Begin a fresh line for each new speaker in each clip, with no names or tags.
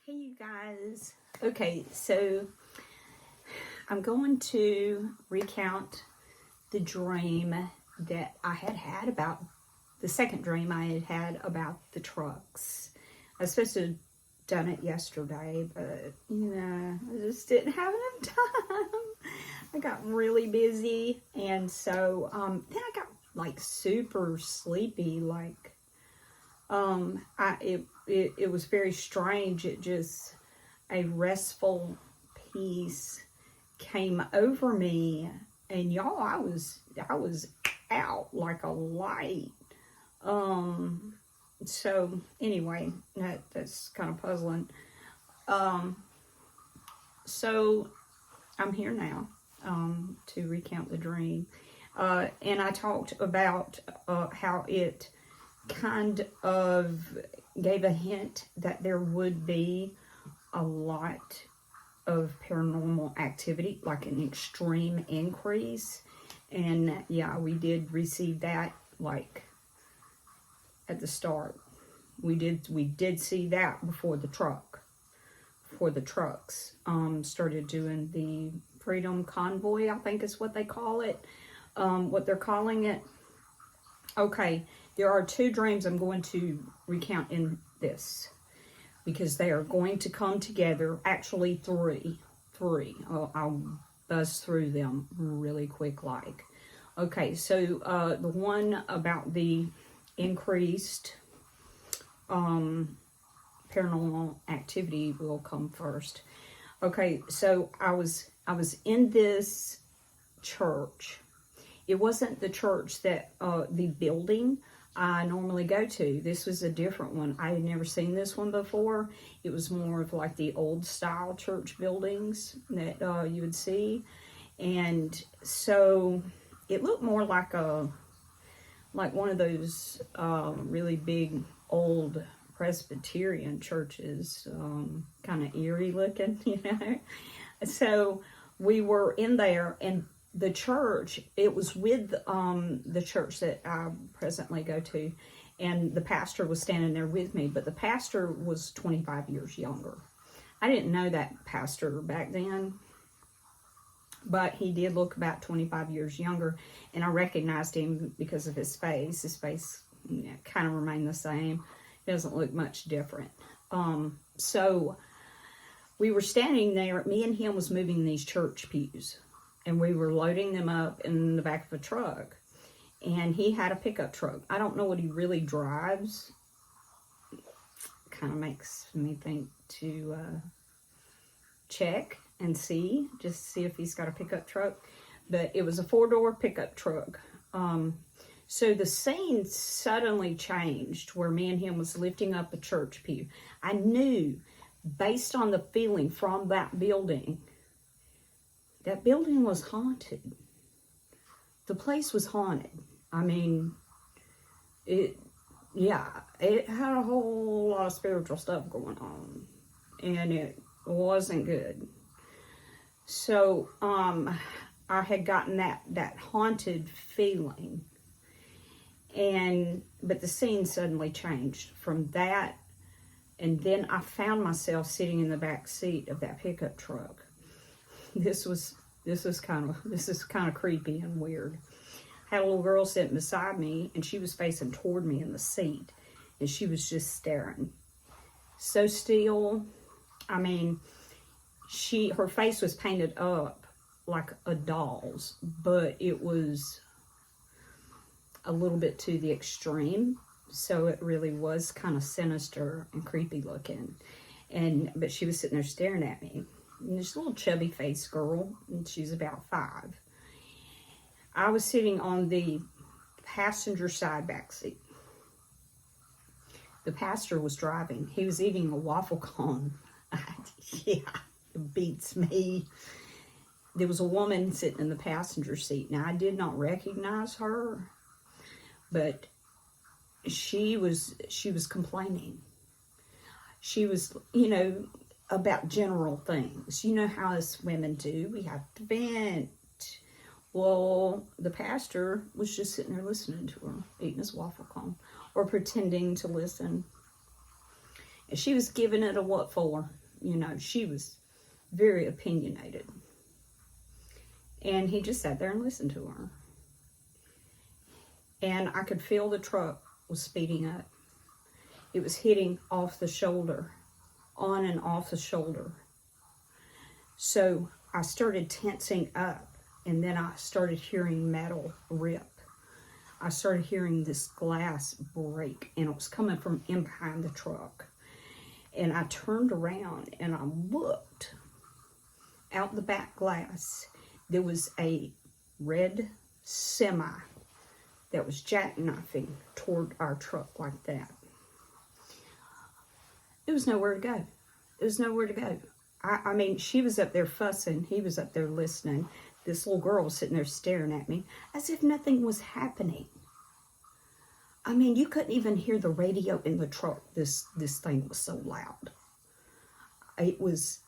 Hey you guys. Okay, so I'm going to recount the dream that I had about the second dream I had had about the trucks. I was supposed to have done it yesterday, but I just didn't have enough time. I got really busy, and so then I got like super sleepy. Like it was very strange. It just a restful peace came over me, and y'all, I was out like a light. So anyway, that's kind of puzzling. So I'm here now to recount the dream, and I talked about how it kind of gave a hint that there would be a lot of paranormal activity, like an extreme increase. And yeah, we did receive that like at the start. We did see that before the trucks started doing the Freedom Convoy, I think is what they call it, what they're calling it. Okay, there are two dreams I'm going to recount in this, because they are going to come together. Actually, three. I'll buzz through them really quick like. Okay, so the one about the increased paranormal activity will come first. Okay, so I was in this church. It wasn't the church that the building I normally go to. This was a different one. I had never seen this one before. It was more of like the old style church buildings that you would see. And so it looked more like one of those really big old Presbyterian churches, kind of eerie looking, So we were in there, and the church, it was with the church that I presently go to, and the pastor was standing there with me, but the pastor was 25 years younger. I didn't know that pastor back then, but he did look about 25 years younger, and I recognized him because of his face. His face kind of remained the same. It doesn't look much different. So we were standing there. Me and him was moving these church pews, and we were loading them up in the back of a truck. And he had a pickup truck. I don't know what he really drives. Kind of makes me think to check and see, just see if he's got a pickup truck. But it was a 4-door pickup truck. So the scene suddenly changed where me and him was lifting up a church pew. I knew, based on the feeling from that building was haunted. The place was haunted. I mean, it had a whole lot of spiritual stuff going on, and it wasn't good. So, I had gotten that haunted feeling, but the scene suddenly changed from that, and then I found myself sitting in the back seat of that pickup truck. This is kind of creepy and weird. I had a little girl sitting beside me, and she was facing toward me in the seat, and she was just staring so still. I mean, her face was painted up like a doll's, but it was a little bit to the extreme, so it really was kind of sinister and creepy looking. But she was sitting there staring at me. And this little chubby faced girl, and she's about 5. I was sitting on the passenger side back seat. The pastor was driving. He was eating a waffle cone. Yeah, it beats me. There was a woman sitting in the passenger seat. Now, I did not recognize her, but she was complaining. She was, about general things. You know how us women do. We have to vent. Well, the pastor was just sitting there listening to her, eating his waffle cone, or pretending to listen. And she was giving it a what for. You know, she was very opinionated. And he just sat there and listened to her. And I could feel the truck was speeding up. It was hitting off the shoulder, on and off the shoulder. So I started tensing up, and then I started hearing metal rip. I started hearing this glass break, and it was coming from in behind the truck. And I turned around and I looked out the back glass. There was a red semi that was jackknifing toward our truck like that. It was nowhere to go. It was nowhere to go. I mean, she was up there fussing. He was up there listening. This little girl was sitting there staring at me as if nothing was happening. I mean, you couldn't even hear the radio in the truck. This thing was so loud. It was,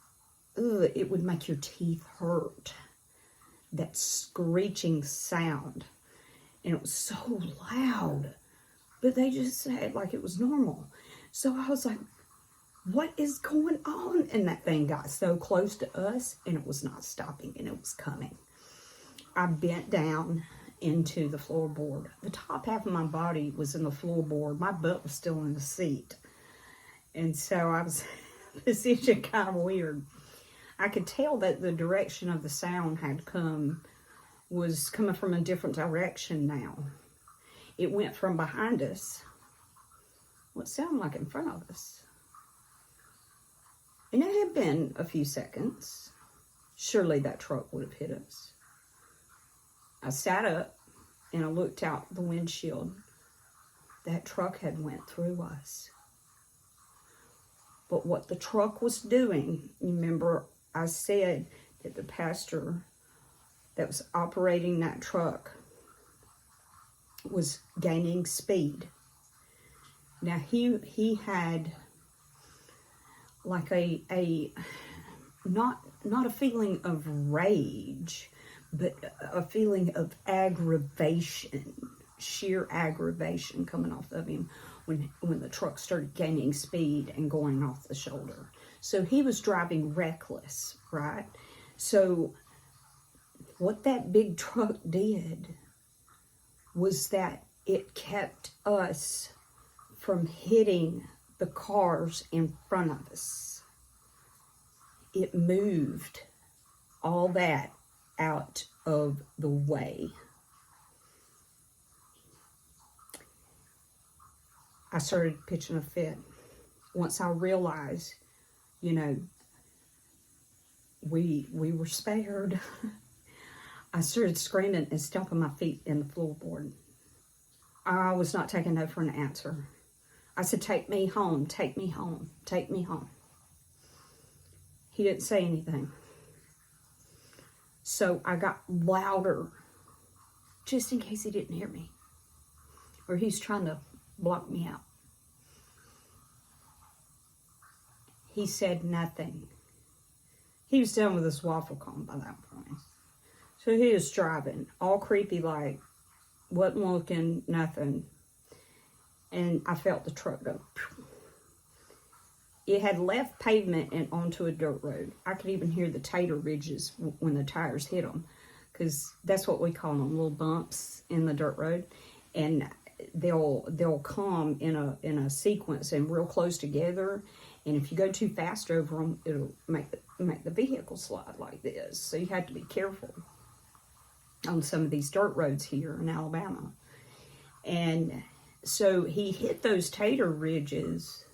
it would make your teeth hurt. That screeching sound. And it was so loud. But they just said like it was normal. So I was like, what is going on? And that thing got so close to us, and it was not stopping, and it was coming. I bent down into the floorboard. The top half of my body was in the floorboard. My butt was still in the seat. And so I was positioned kind of weird. I could tell that the direction of the sound was coming from a different direction now. It went from behind us. What sounded like in front of us. And it had been a few seconds. Surely that truck would have hit us. I sat up and I looked out the windshield. That truck had went through us. But what the truck was doing, you remember I said that the pastor that was operating that truck was gaining speed. Now he had like a not a feeling of rage, but a feeling of aggravation, sheer aggravation coming off of him when the truck started gaining speed and going off the shoulder. So he was driving reckless, right? So what that big truck did was that it kept us from hitting the cars in front of us. It moved all that out of the way. I started pitching a fit. Once I realized, you know, we were spared, I started screaming and stomping my feet in the floorboard. I was not taking no for an answer. I said, take me home, take me home, take me home. He didn't say anything. So I got louder, just in case he didn't hear me. Or he's trying to block me out. He said nothing. He was done with his waffle cone by that point. So he was driving, all creepy like, wasn't looking, nothing. And I felt the truck go. Pew. It had left pavement and onto a dirt road. I could even hear the tater ridges when the tires hit them, because that's what we call them, little bumps in the dirt road. And they'll come in a sequence and real close together. And if you go too fast over them, it'll make the vehicle slide like this. So you have to be careful on some of these dirt roads here in Alabama. And so he hit those tater ridges,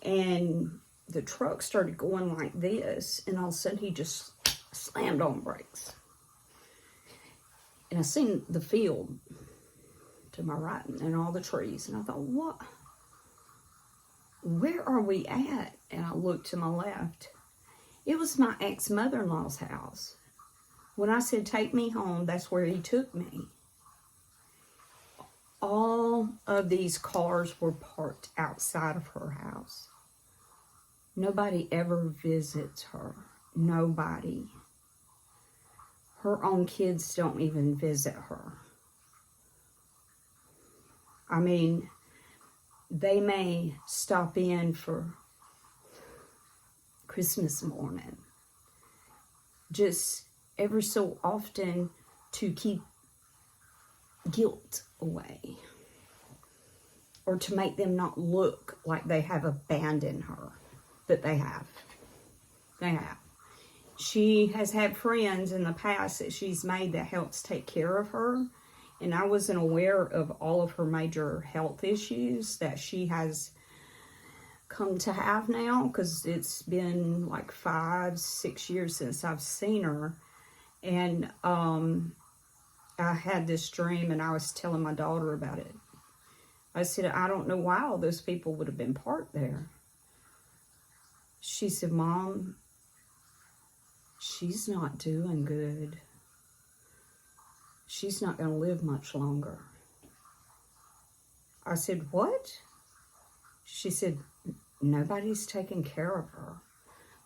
and the truck started going like this, and all of a sudden he just slammed on brakes. And I seen the field to my right and all the trees, and I thought, what? Where are we at? And I looked to my left. It was my ex-mother-in-law's house. When I said, take me home, that's where he took me. All of these cars were parked outside of her house. Nobody ever visits her. Nobody. Her own kids don't even visit her. I mean, they may stop in for Christmas morning. Just every so often to keep guilt away. Or to make them not look like they have abandoned her. But they have. They have. She has had friends in the past that she's made that helps take care of her. And I wasn't aware of all of her major health issues that she has come to have now. Because it's been like 5-6 years since I've seen her. And I had this dream and I was telling my daughter about it. I said, I don't know why all those people would have been parked there. She said, Mom, she's not doing good. She's not going to live much longer. I said, what? She said, nobody's taking care of her.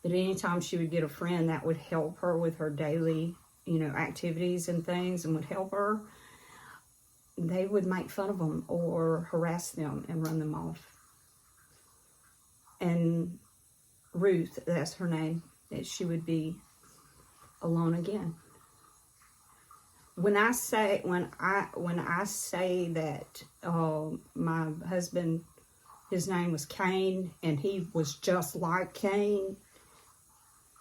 But anytime she would get a friend that would help her with her daily, activities and things and would help her, they would make fun of them or harass them and run them off. And Ruth, that's her name, that she would be alone again. When I say that my husband, his name was Cain, and he was just like Cain.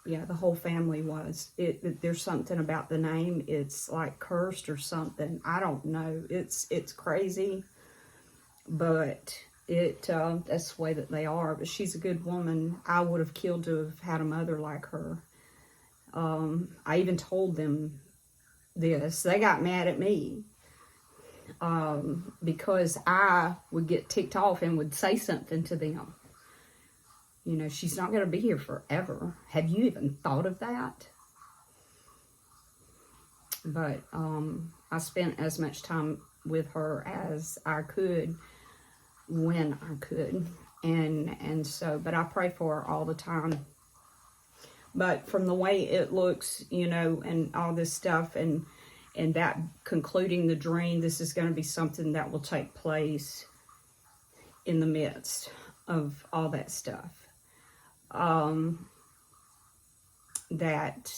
Yeah, the whole family was. There's something about the name. It's like cursed or something. I don't know. It's crazy, but that's the way that they are. But she's a good woman. I would have killed to have had a mother like her. I even told them this. They got mad at me because I would get ticked off and would say something to them. She's not going to be here forever. Have you even thought of that? But I spent as much time with her as I could when I could. And so, but I pray for her all the time. But from the way it looks, and all this stuff, and that concluding the dream, this is going to be something that will take place in the midst of all that stuff. That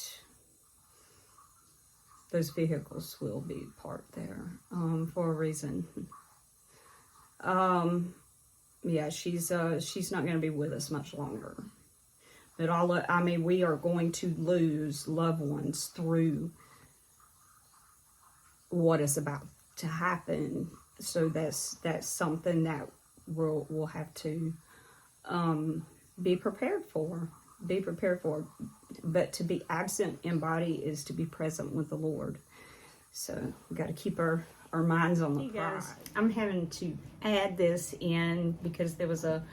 those vehicles will be parked there for a reason. Yeah, she's not going to be with us much longer. But we are going to lose loved ones through what is about to happen. So that's something that we'll have to be prepared for. Be prepared for. But to be absent in body is to be present with the Lord. So we've got to keep our minds on the prize. I'm having to add this in because there was a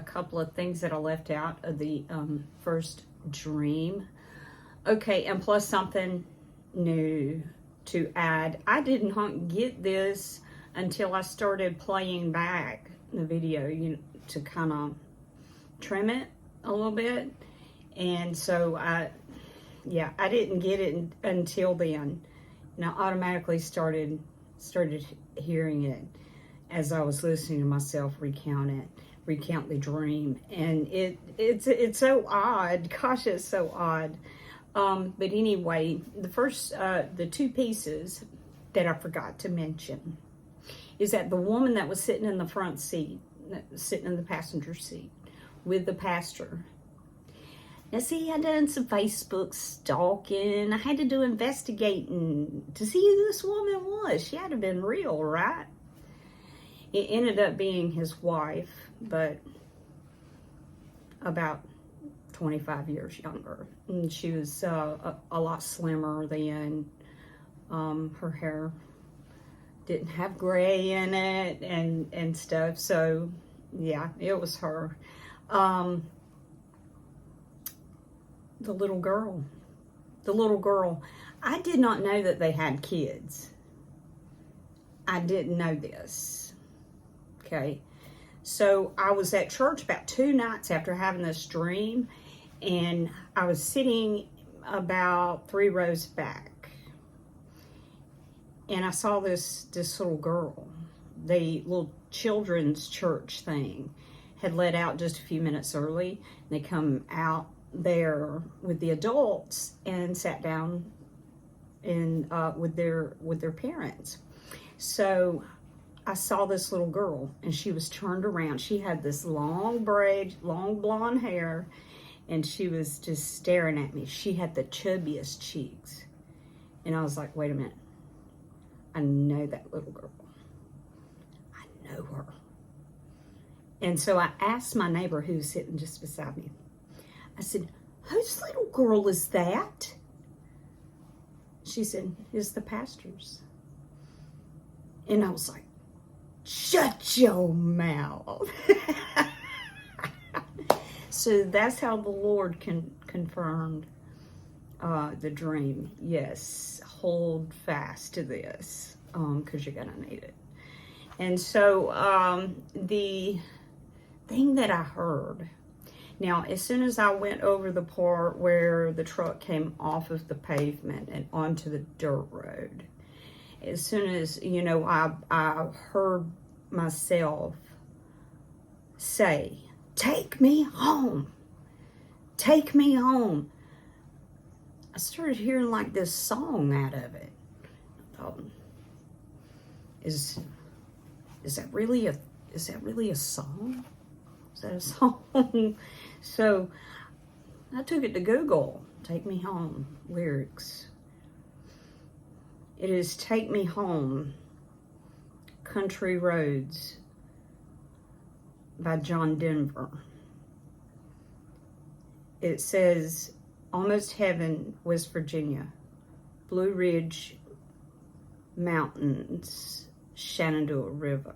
couple of things that I left out of the first dream. Okay, and plus something new to add. I did not get this until I started playing back the video, to kind of trim it a little bit. And so I didn't get it until then. And I automatically started hearing it as I was listening to myself recount the dream. And it's so odd. Gosh, it's so odd. But anyway, the two pieces that I forgot to mention is that the woman that was sitting in the front seat, sitting in the passenger seat with the pastor. Now see, I done some Facebook stalking. I had to do investigating to see who this woman was. She had to have been real, right? It ended up being his wife, but about 25 years younger. And she was a lot slimmer then. Her hair didn't have gray in it and stuff. So, yeah, it was her. The little girl. I did not know that they had kids. I didn't know this. Okay. So I was at church about 2 nights after having this dream, and I was sitting about 3 rows back. And I saw this little girl. The little children's church thing had let out just a few minutes early. And they come out there with the adults and sat down and with their parents. So I saw this little girl, and she was turned around. She had this long braid, long blonde hair, and she was just staring at me. She had the chubbiest cheeks. And I was like, wait a minute. I know that little girl. I know her. And so I asked my neighbor who was sitting just beside me. I said, whose little girl is that? She said, it's the pastor's. And I was like, shut your mouth. So that's how the Lord confirmed the dream. Yes, hold fast to this, because you're going to need it. And so the thing that I heard, now as soon as I went over the part where the truck came off of the pavement and onto the dirt road, as soon as, you know, I heard myself say, take me home. Take me home. I started hearing like this song out of it. I thought, is that really a song? Is that a song? So I took it to Google. Take Me Home lyrics. It is Take Me Home, Country Roads by John Denver. It says, Almost Heaven, West Virginia, Blue Ridge Mountains, Shenandoah River.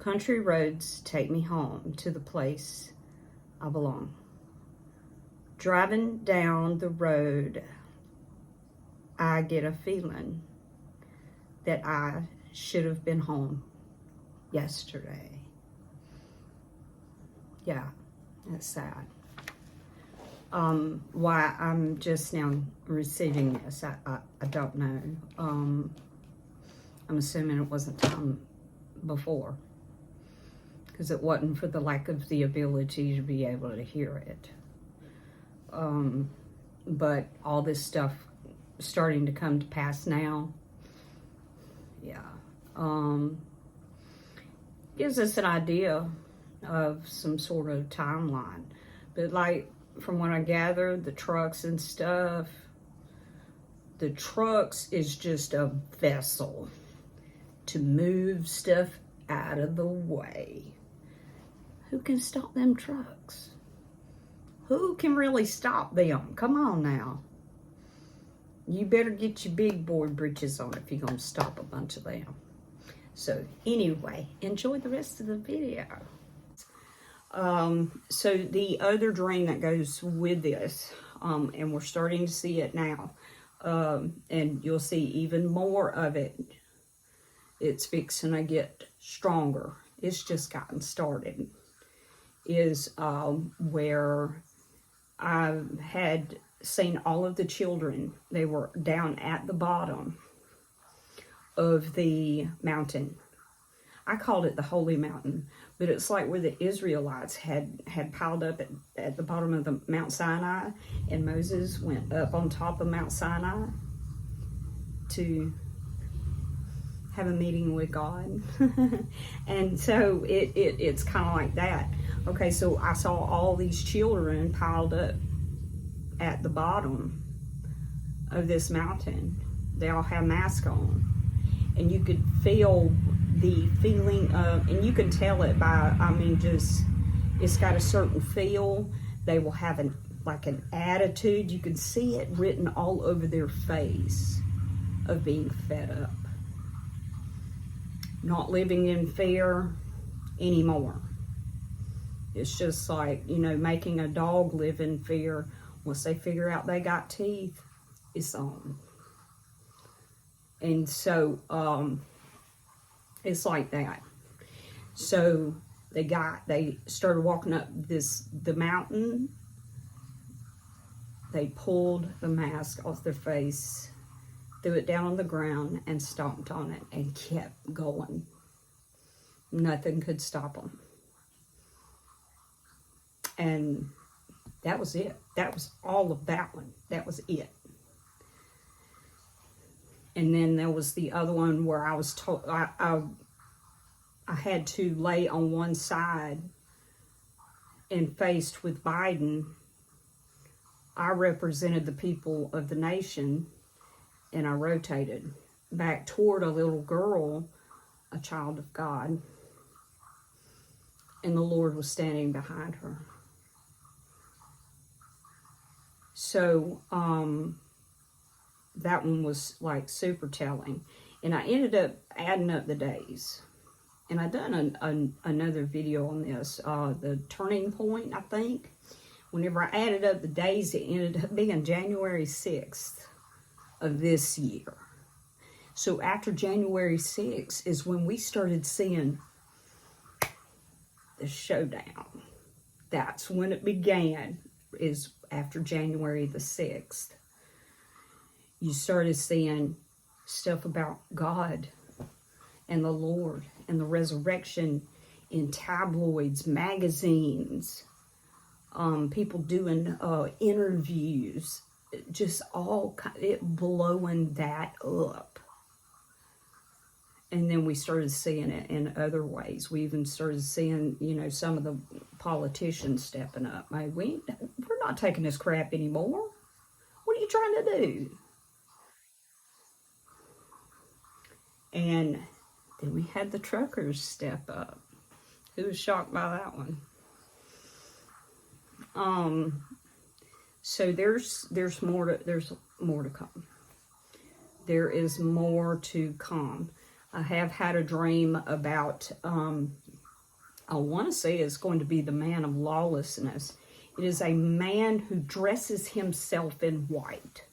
Country roads take me home to the place I belong. Driving down the road, I get a feeling that I should have been home yesterday. Yeah, that's sad. Why I'm just now receiving this, I don't know. I'm assuming it wasn't time before, because it wasn't for the lack of the ability to be able to hear it. But all this stuff starting to come to pass now, yeah, gives us an idea of some sort of timeline. But like, from what I gathered, the trucks and stuff, the trucks is just a vessel to move stuff out of the way. Who can stop them trucks? Who can really stop them? Come on now. You better get your big boy britches on if you're going to stop a bunch of them. So anyway, enjoy the rest of the video. So the other dream that goes with this, and we're starting to see it now, and you'll see even more of it. It's fixing to get stronger. It's just gotten started. Is where I had seen all of the children. They were down at the bottom of the mountain. I called it the Holy Mountain, but it's like where the Israelites had piled up at the bottom of the Mount Sinai, and Moses went up on top of Mount Sinai to have a meeting with God. And so it's kind of like that. Okay, so I saw all these children piled up at the bottom of this mountain. They all have masks on, and you could feel the feeling of, and you can tell it by, I mean, just, it's got a certain feel. They will have an attitude. You can see it written all over their face of being fed up, not living in fear anymore. It's just like, you know, making a dog live in fear. Once they figure out they got teeth, it's on. And so it's like that. So they started walking up the mountain. They pulled the mask off their face, threw it down on the ground, and stomped on it and kept going. Nothing could stop them. And That was it. That was all of that one. That was it. And then there was the other one where I was told I had to lay on one side and faced with Biden. I represented the people of the nation, and I rotated back toward a little girl, a child of God, and the Lord was standing behind her. So that one was like super telling. And I ended up adding up the days. And I done another video on this, the turning point, I think. Whenever I added up the days, it ended up being January 6th of this year. So after January 6th is when we started seeing the showdown. That's when it began, is after January the 6th. You started seeing stuff about God and the Lord and the resurrection in tabloids, magazines, people doing interviews, just all it blowing that up. And then we started seeing it in other ways. We even started seeing, you know, some of the politicians stepping up. Like, we're not taking this crap anymore. What are you trying to do? And then we had the truckers step up. Who was shocked by that one? So there's more to come. There is more to come. I have had a dream about, I want to say it's going to be the man of lawlessness. It is a man who dresses himself in white.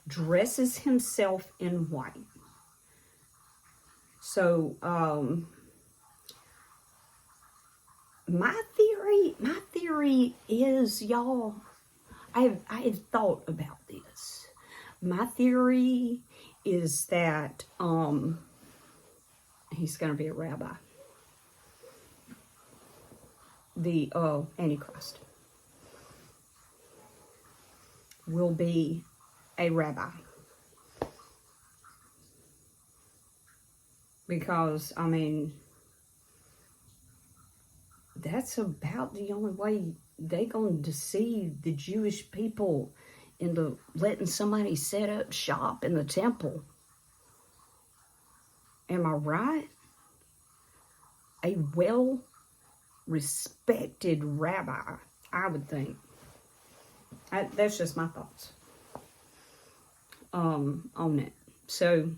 Dresses himself in white. So, my theory is, y'all, I have thought about this. My theory is that he's going to be a rabbi. The Antichrist will be a rabbi. Because, I mean, that's about the only way they gonna deceive the Jewish people into letting somebody set up shop in the temple. Am I right? A well-respected rabbi, I would think. That's just my thoughts on it. So,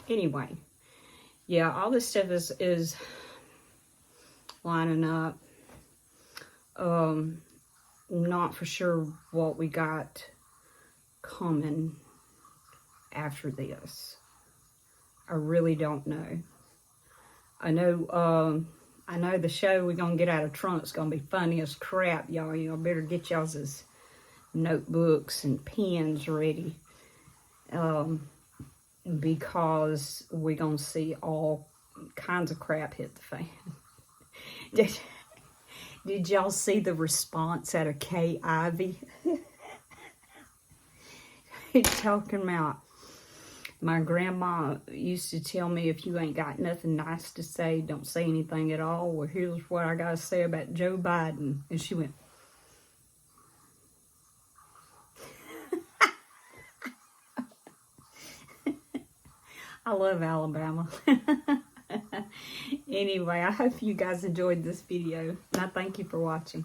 anyway, yeah, all this stuff is lining up. Not for sure what we got coming after this. I really don't know. I know the show we're gonna get out of Trump is gonna be funny as crap, y'all. You know, better get y'all's notebooks and pens ready. Because we're gonna see all kinds of crap hit the fan. Did y'all see the response out of Kay Ivey? He's talking about, my grandma used to tell me, if you ain't got nothing nice to say, don't say anything at all. Well, here's what I gotta say about Joe Biden. And she went, I love Alabama. Anyway, I hope you guys enjoyed this video, and I thank you for watching.